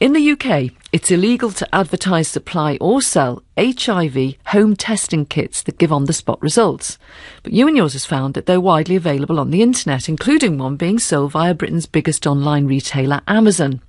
In the UK, it's illegal to advertise, supply or sell HIV home testing kits that give on-the-spot results. But You and Yours has found that they're widely available on the internet, including one being sold via Britain's biggest online retailer, Amazon.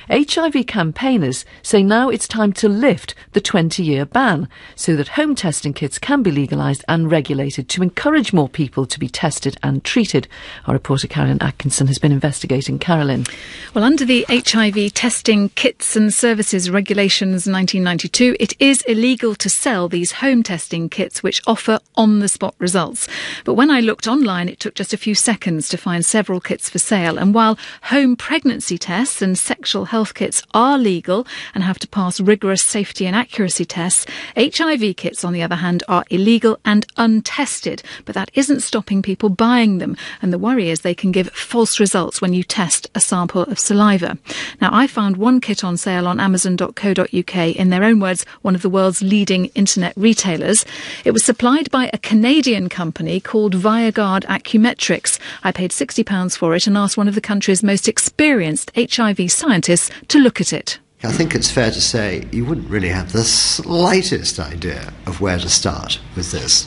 HIV campaigners say now it's time to lift the 20-year ban so that home testing kits can be legalised and regulated to encourage more people to be tested and treated. Our reporter Carolyn Atkinson has been investigating. Carolyn. Well, under the HIV testing kits and services regulations 1992, it is illegal to sell these home testing kits which offer on-the-spot results. But when I looked online, it took just a few seconds to find several kits for sale. And while home pregnancy tests and sexual health kits are legal and have to pass rigorous safety and accuracy tests, HIV kits, on the other hand, are illegal and untested. But that isn't stopping people buying them. And the worry is they can give false results when you test a sample of saliva. Now, I found one kit on sale on Amazon.co.uk, in their own words, one of the world's leading internet retailers. It was supplied by a Canadian company called VIAGUARD Acumetrics. I paid £60 for it and asked one of the country's most experienced HIV scientists to look at it. I think it's fair to say you wouldn't really have the slightest idea of where to start with this.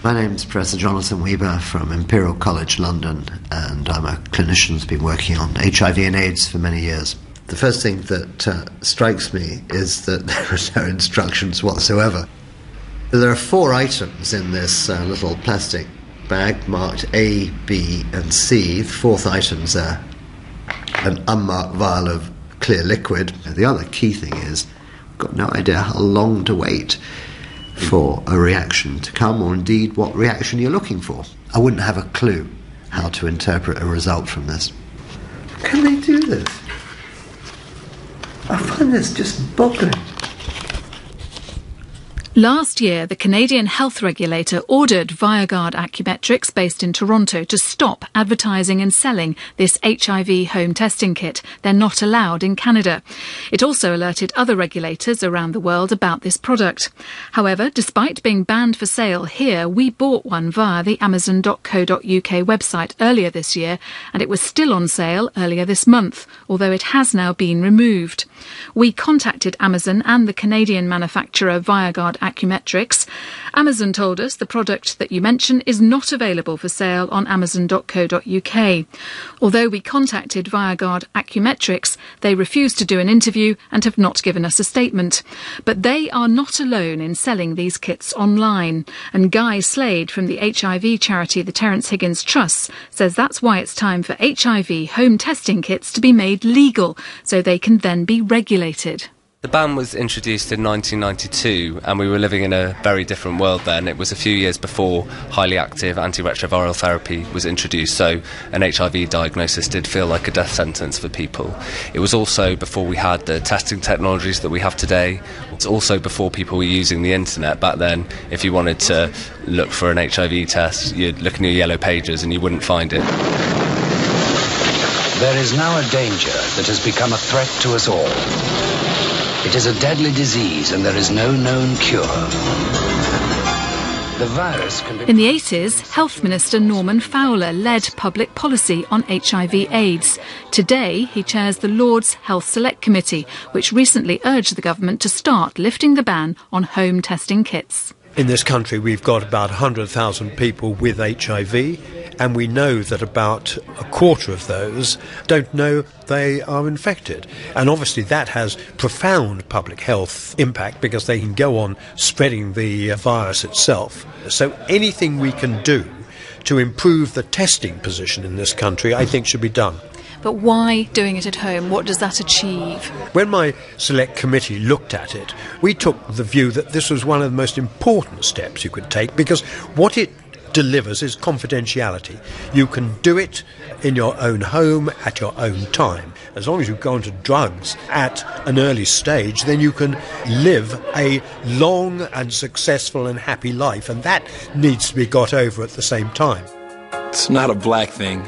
My name's Professor Jonathan Weber from Imperial College London, and I'm a clinician who's been working on HIV and AIDS for many years. The first thing that strikes me is that there are no instructions whatsoever. There are 4 items in this little plastic bag marked A, B and C. The 4th item's an unmarked vial of clear liquid. The other key thing is we've got no idea how long to wait for a reaction to come, or indeed what reaction you're looking for. I wouldn't have a clue how to interpret a result from this. Can they do this? I find this just boggling. Last year, the Canadian health regulator ordered VIAGUARD Acumetrics, based in Toronto, to stop advertising and selling this HIV home testing kit. They're not allowed in Canada. It also alerted other regulators around the world about this product. However, despite being banned for sale here, we bought one via the Amazon.co.uk website earlier this year, and it was still on sale earlier this month, although it has now been removed. We contacted Amazon and the Canadian manufacturer VIAGUARD Acumetrics. Amazon told us the product that you mention is not available for sale on Amazon.co.uk. Although we contacted VIAGUARD Acumetrics, they refused to do an interview and have not given us a statement. But they are not alone in selling these kits online. And Guy Slade from the HIV charity the Terence Higgins Trust says that's why it's time for HIV home testing kits to be made legal so they can then be regulated. The ban was introduced in 1992, and we were living in a very different world then. It was a few years before highly active antiretroviral therapy was introduced, so an HIV diagnosis did feel like a death sentence for people. It was also before we had the testing technologies that we have today. It's also before people were using the internet. Back then, if you wanted to look for an HIV test, you'd look in your yellow pages and you wouldn't find it. There is now a danger that has become a threat to us all. It is a deadly disease and there is no known cure. The virus can be... In the 80s, Health Minister Norman Fowler led public policy on HIV/AIDS. Today, he chairs the Lords Health Select Committee, which recently urged the government to start lifting the ban on home testing kits. In this country, we've got about 100,000 people with HIV, and we know that about a quarter of those don't know they are infected. And obviously that has profound public health impact because they can go on spreading the virus itself. So anything we can do to improve the testing position in this country, I think should be done. But why doing it at home? What does that achieve? When my select committee looked at it, we took the view that this was one of the most important steps you could take, because what it delivers is confidentiality. You can do it in your own home at your own time. As long as you go onto drugs at an early stage, then you can live a long and successful and happy life, and that needs to be got over at the same time. It's not a black thing.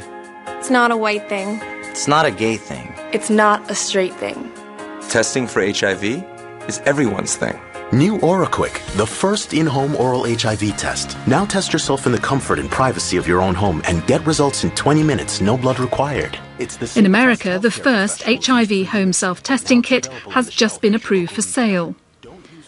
It's not a white thing. It's not a gay thing. It's not a straight thing. Testing for HIV is everyone's thing. New OraQuick, the first in-home oral HIV test. Now test yourself in the comfort and privacy of your own home and get results in 20 minutes, no blood required. In America, the first HIV home self-testing kit has just been approved for sale.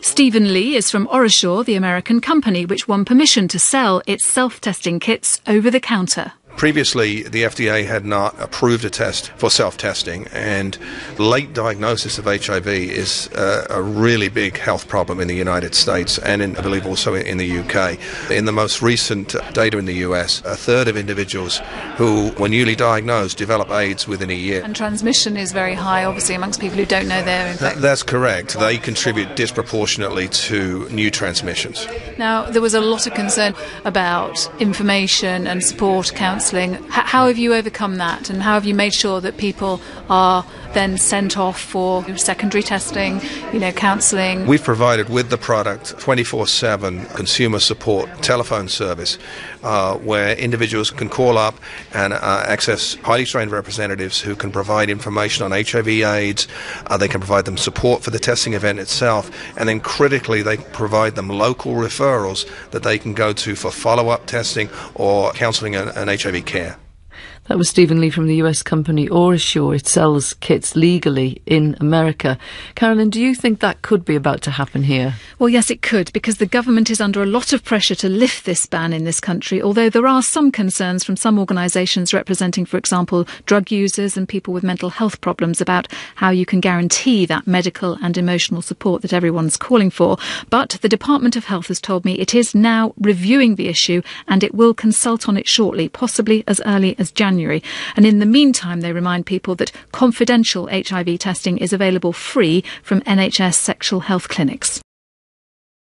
Stephen Lee is from Orishore, the American company which won permission to sell its self-testing kits over the counter. Previously, the FDA had not approved a test for self-testing, and late diagnosis of HIV is a really big health problem in the United States and I believe also in the UK. In the most recent data in the US, a third of individuals who were newly diagnosed develop AIDS within a year. And transmission is very high, obviously, amongst people who don't know they're infected. That's correct. They contribute disproportionately to new transmissions. Now, there was a lot of concern about information and support, counselling. How have you overcome that, and how have you made sure that people are then sent off for secondary testing, counselling? We've provided with the product 24/7 consumer support telephone service where individuals can call up and access highly trained representatives who can provide information on HIV/AIDS. They can provide them support for the testing event itself, and then critically they provide them local referrals that they can go to for follow-up testing or counselling and HIV care. That was Stephen Lee from the US company Orishore. It sells kits legally in America. Carolyn, do you think that could be about to happen here? Well, yes, it could, because the government is under a lot of pressure to lift this ban in this country, although there are some concerns from some organisations representing, for example, drug users and people with mental health problems about how you can guarantee that medical and emotional support that everyone's calling for. But the Department of Health has told me it is now reviewing the issue and it will consult on it shortly, possibly as early as January. And in the meantime, they remind people that confidential HIV testing is available free from NHS sexual health clinics.